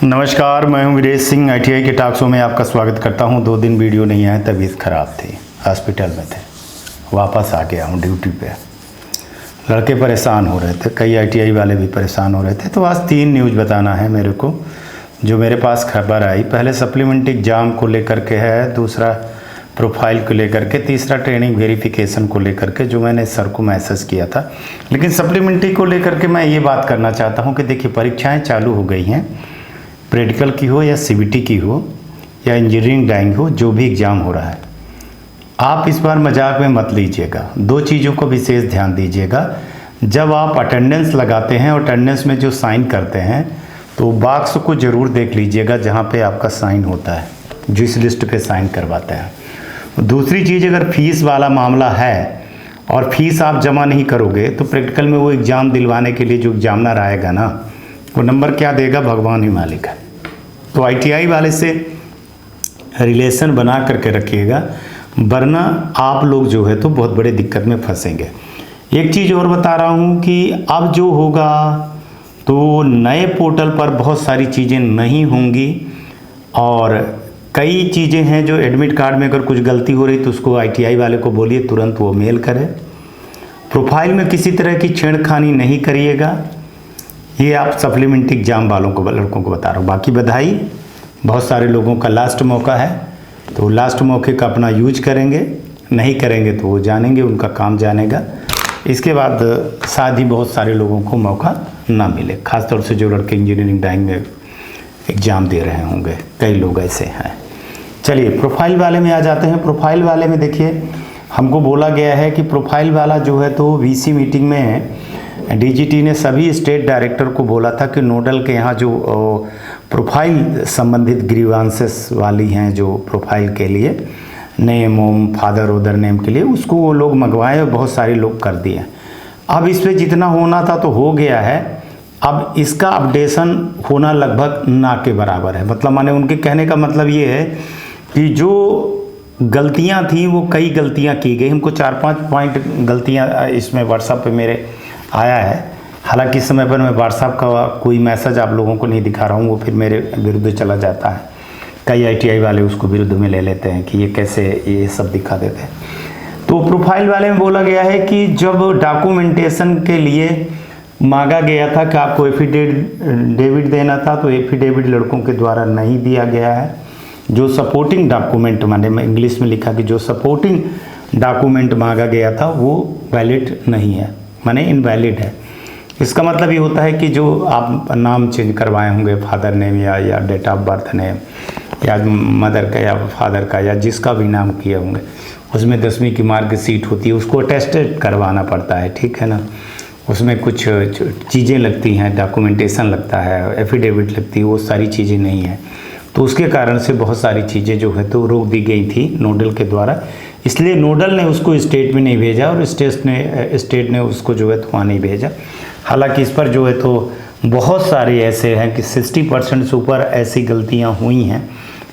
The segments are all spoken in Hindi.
नमस्कार, मैं हूं वीरेश सिंह। ITI के टॉक शो में आपका स्वागत करता हूं। 2 दिन वीडियो नहीं आया, तबीयत ख़राब थी, हॉस्पिटल में थे। वापस आ गया हूं ड्यूटी पे। लड़के परेशान हो रहे थे, कई ITI वाले भी परेशान हो रहे थे। तो आज 3 न्यूज़ बताना है मेरे को, जो मेरे पास खबर आई। पहले सप्लीमेंट एग्ज़ाम को लेकर के है, दूसरा प्रोफाइल को लेकर के, तीसरा ट्रेनिंग वेरिफिकेशन को लेकर के, जो मैंने सर को मैसेज किया था। लेकिन सप्लीमेंट्री को लेकर के मैं ये बात करना चाहता हूँ कि देखिए, परीक्षाएँ चालू हो गई हैं। प्रैक्टिकल की हो या CBT की हो या इंजीनियरिंग ड्राइंग हो, जो भी एग्ज़ाम हो रहा है, आप इस बार मजाक में मत लीजिएगा। 2 चीज़ों को विशेष ध्यान दीजिएगा। जब आप अटेंडेंस लगाते हैं और अटेंडेंस में जो साइन करते हैं, तो बॉक्स को ज़रूर देख लीजिएगा जहाँ पे आपका साइन होता है, जिस लिस्ट पे साइन करवाते हैं। दूसरी चीज़, अगर फीस वाला मामला है और फीस आप जमा नहीं करोगे, तो प्रैक्टिकल में वो एग्ज़ाम दिलवाने के लिए जो एग्जामिनर आएगा ना, वो नंबर क्या देगा, भगवान ही मालिक है। तो ITI वाले से रिलेशन बना करके रखिएगा, वरना आप लोग जो है तो बहुत बड़े दिक्कत में फंसेंगे। एक चीज़ और बता रहा हूँ कि अब जो होगा, तो नए पोर्टल पर बहुत सारी चीज़ें नहीं होंगी, और कई चीज़ें हैं जो एडमिट कार्ड में अगर कुछ गलती हो रही तो उसको ITI वाले को बोलिए, तुरंत वो मेल करे। प्रोफाइल में किसी तरह की छेड़खानी नहीं करिएगा। ये आप सप्लीमेंट्री एग्ज़ाम वालों को, लड़कों को बता रहा हूँ। बाकी बधाई, बहुत सारे लोगों का लास्ट मौका है, तो लास्ट मौके का अपना यूज करेंगे। नहीं करेंगे तो वो जानेंगे, उनका काम जानेगा। इसके बाद शायद ही बहुत सारे लोगों को मौका ना मिले, ख़ासतौर से जो लड़के इंजीनियरिंग ड्राइंग में एग्ज़ाम दे रहे होंगे, कई लोग ऐसे हैं। चलिए, प्रोफाइल वाले में आ जाते हैं। प्रोफाइल वाले में देखिए, हमको बोला गया है कि प्रोफाइल वाला जो है तो VC मीटिंग में DGT ने सभी स्टेट डायरेक्टर को बोला था कि नोडल के यहाँ जो प्रोफाइल संबंधित ग्रीवांसेस वाली हैं, जो प्रोफाइल के लिए नेम ओम फादर उदर नेम के लिए, उसको वो लोग मंगवाए और बहुत सारे लोग कर दिए। अब इस पर जितना होना था तो हो गया है। अब इसका अपडेशन होना लगभग ना के बराबर है। मतलब माने उनके कहने का मतलब ये है कि जो गलतियाँ थी वो कई गलतियाँ की गई। हमको 4-5 पॉइंट गलतियाँ इसमें व्हाट्सएप पे मेरे आया है। हालांकि इस समय पर मैं व्हाट्सएप का कोई मैसेज आप लोगों को नहीं दिखा रहा हूँ, वो फिर मेरे विरुद्ध चला जाता है। कई ITI वाले उसको विरुद्ध में ले लेते हैं कि ये कैसे ये सब दिखा देते हैं। तो प्रोफाइल वाले में बोला गया है कि जब डॉक्यूमेंटेशन के लिए मांगा गया था कि आपको एफिडेविट देना था, तो एफिडेविट लड़कों के द्वारा नहीं दिया गया है। जो सपोर्टिंग डॉक्यूमेंट, माने इंग्लिश में लिखा कि जो सपोर्टिंग डॉक्यूमेंट मांगा गया था वो वैलिड नहीं है, माने इनवैलिड है। इसका मतलब ये होता है कि जो आप नाम चेंज करवाए होंगे, फादर नेम या डेट ऑफ बर्थ नेम, या मदर का या फादर का या जिसका भी नाम किए होंगे, उसमें 10वीं की मार्कशीट होती है, उसको अटेस्टेड करवाना पड़ता है, ठीक है ना। उसमें कुछ चीज़ें लगती हैं, डॉक्यूमेंटेशन लगता है, एफिडेविट लगती है, वो सारी चीज़ें नहीं है। तो उसके कारण से बहुत सारी चीज़ें जो है तो रोक दी गई थी नोडल के द्वारा। इसलिए नोडल ने उसको स्टेट में नहीं भेजा और स्टेट ने उसको जो है तो वहाँ नहीं भेजा। हालांकि इस पर जो है तो बहुत सारे ऐसे हैं कि 60% से ऊपर ऐसी गलतियाँ हुई हैं,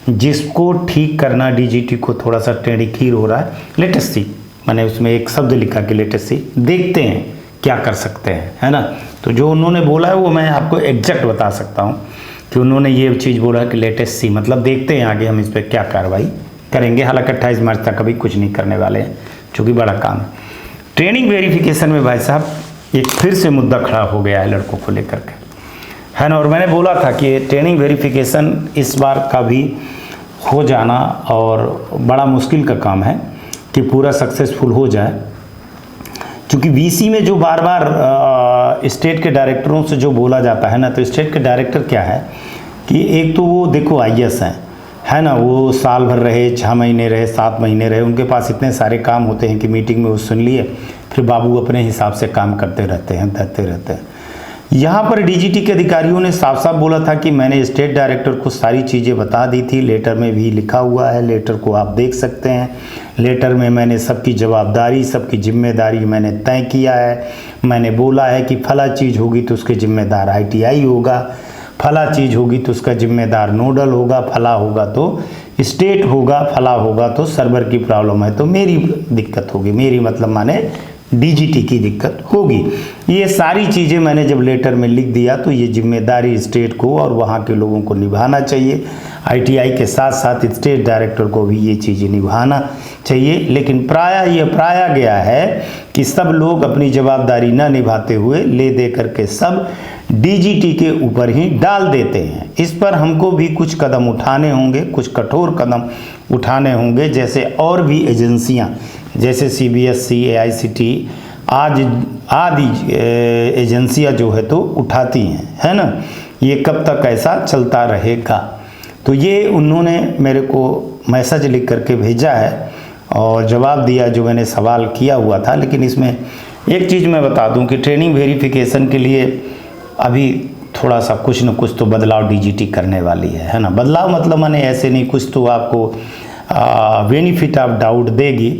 जिसको ठीक करना DGT को थोड़ा सा टेढ़ी-खीर हो रहा है। लेटेस्ट सी, मैंने उसमें एक शब्द लिखा कि लेटेस्ट सी, देखते हैं क्या कर सकते हैं, है ना। तो जो उन्होंने बोला है वो मैं आपको एग्जैक्ट बता सकता हूँ कि उन्होंने ये चीज़ बोला कि लेटेस्ट सी, मतलब देखते हैं आगे हम इस पर क्या कार्रवाई करेंगे। हालांकि 28 मार्च तक अभी कुछ नहीं करने वाले हैं, चूँकि बड़ा काम है। ट्रेनिंग वेरिफिकेशन में भाई साहब एक फिर से मुद्दा खड़ा हो गया है लड़कों को लेकर के, है ना। और मैंने बोला था कि ट्रेनिंग वेरिफिकेशन इस बार का भी हो जाना और बड़ा मुश्किल का काम है कि पूरा सक्सेसफुल हो जाए, क्योंकि VC में जो बार बार स्टेट के डायरेक्टरों से जो बोला जाता है ना, तो स्टेट के डायरेक्टर क्या है कि एक तो वो देखो IS हैं, है ना, वो साल भर रहे, 6 महीने रहे, 7 महीने रहे, उनके पास इतने सारे काम होते हैं कि मीटिंग में वो सुन लिए, फिर बाबू अपने हिसाब से काम करते रहते हैं। यहाँ पर DGT के अधिकारियों ने साफ साफ बोला था कि मैंने स्टेट डायरेक्टर को सारी चीज़ें बता दी थी, लेटर में भी लिखा हुआ है, लेटर को आप देख सकते हैं। लेटर में मैंने सबकी जवाबदारी, सबकी जिम्मेदारी मैंने तय किया है। मैंने बोला है कि फला चीज़ होगी तो उसके जिम्मेदार ITI होगा, फला चीज़ होगी तो उसका जिम्मेदार नोडल होगा, फला होगा तो स्टेट होगा, फला होगा तो सर्वर की प्रॉब्लम है तो मेरी दिक्कत होगी। मेरी मतलब माने डीजीटी की दिक्कत होगी। ये सारी चीज़ें मैंने जब लेटर में लिख दिया तो ये जिम्मेदारी स्टेट को और वहाँ के लोगों को निभाना चाहिए। आईटीआई के साथ साथ स्टेट डायरेक्टर को भी ये चीज़ें निभाना चाहिए। लेकिन प्रायः ये पाया गया है कि सब लोग अपनी जवाबदारी न निभाते हुए ले दे करके सब डीजीटी के ऊपर ही डाल देते हैं। इस पर हमको भी कुछ कदम उठाने होंगे, कुछ कठोर कदम उठाने होंगे, जैसे और भी एजेंसियां जैसे सीबीएसई, एआईसीटी आदि एजेंसियां जो है तो उठाती हैं, है ना। ये कब तक ऐसा चलता रहेगा। तो ये उन्होंने मेरे को मैसेज लिख करके भेजा है और जवाब दिया जो मैंने सवाल किया हुआ था। लेकिन इसमें एक चीज़ मैं बता दूं कि ट्रेनिंग वेरिफिकेशन के लिए अभी थोड़ा सा कुछ न कुछ तो बदलाव डीजीटी करने वाली है ना। बदलाव मतलब मैंने ऐसे नहीं, कुछ तो आपको बेनिफिट ऑफ डाउट देगी,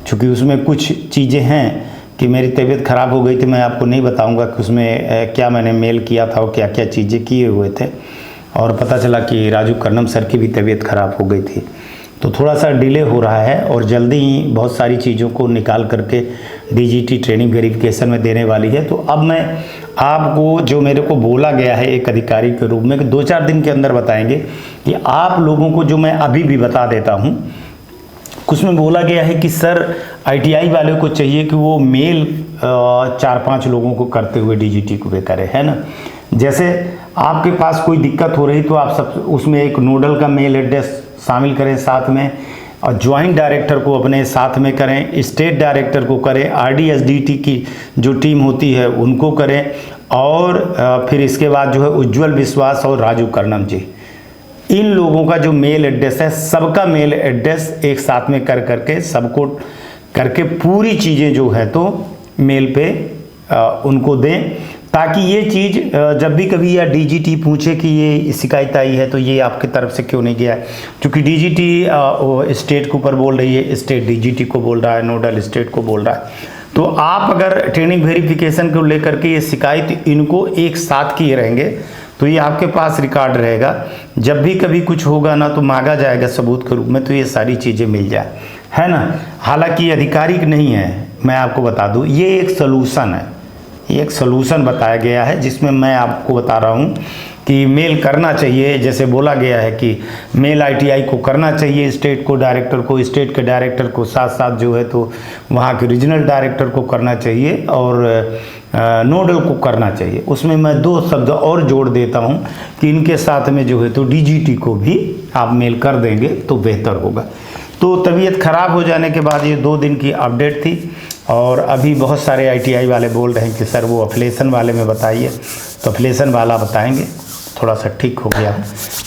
क्योंकि उसमें कुछ चीज़ें हैं कि मेरी तबीयत ख़राब हो गई थी। मैं आपको नहीं बताऊंगा कि उसमें क्या मैंने मेल किया था और क्या क्या चीज़ें किए हुए थे। और पता चला कि राजू कर्णम सर की भी तबीयत ख़राब हो गई थी, तो थोड़ा सा डिले हो रहा है और जल्दी ही बहुत सारी चीज़ों को निकाल करके डीजीटी ट्रेनिंग वेरिफिकेशन में देने वाली है। तो अब मैं आपको जो मेरे को बोला गया है एक अधिकारी के रूप में कि 2-4 दिन के अंदर बताएंगे कि आप लोगों को जो मैं अभी भी बता देता हूँ, कुछ में बोला गया है कि सर आईटीआई वाले को चाहिए कि वो मेल 4-5 लोगों को करते हुए डीजीटी को वे करे, है ना। जैसे आपके पास कोई दिक्कत हो रही तो आप सब उसमें एक नोडल का मेल एड्रेस शामिल करें साथ में, और ज्वाइंट डायरेक्टर को अपने साथ में करें, स्टेट डायरेक्टर को करें, आरडीएसडीटी की जो टीम होती है उनको करें, और फिर इसके बाद जो है उज्ज्वल विश्वास और राजू कर्णम जी, इन लोगों का जो मेल एड्रेस है सबका मेल एड्रेस एक साथ में कर करके सबको करके पूरी चीज़ें जो है तो मेल पे उनको दें, ताकि ये चीज़ जब भी कभी या डीजीटी पूछे कि ये शिकायत आई है तो ये आपकी तरफ से क्यों नहीं गया है, क्योंकि डीजीटी स्टेट के ऊपर बोल रही है, स्टेट डीजीटी को बोल रहा है, नोडल स्टेट को बोल रहा है। तो आप अगर ट्रेनिंग वेरिफिकेशन को लेकर के ये शिकायत इनको एक साथ किए रहेंगे तो ये आपके पास रिकॉर्ड रहेगा। जब भी कभी कुछ होगा ना तो मांगा जाएगा सबूत के रूप में, तो ये सारी चीज़ें मिल जाए, है ना। हालांकि आधिकारिक नहीं है, मैं आपको बता दूं, ये एक सलूशन है, ये एक सलूशन बताया गया है जिसमें मैं आपको बता रहा हूँ कि मेल करना चाहिए। जैसे बोला गया है कि मेल आईटीआई को करना चाहिए, स्टेट को डायरेक्टर को, स्टेट के डायरेक्टर को साथ साथ जो है तो वहाँ के रीजनल डायरेक्टर को करना चाहिए और नोडल को करना चाहिए। उसमें मैं 2 शब्द और जोड़ देता हूँ कि इनके साथ में जो है तो डीजीटी को भी आप मेल कर देंगे तो बेहतर होगा। तो तबीयत ख़राब हो जाने के बाद ये 2 दिन की अपडेट थी, और अभी बहुत सारे आईटीआई वाले बोल रहे हैं कि सर वो अफिलिएशन वाले में बताइए, तो अफिलिएशन वाला बताएंगे। थोड़ा सा ठीक हो गया,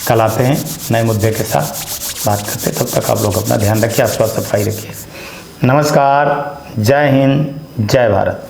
कल आते हैं नए मुद्दे के साथ बात करते हैं। तब तक आप लोग अपना ध्यान रखिए, स्वास्थ्य सफाई रखिए। नमस्कार, जय हिंद, जय भारत।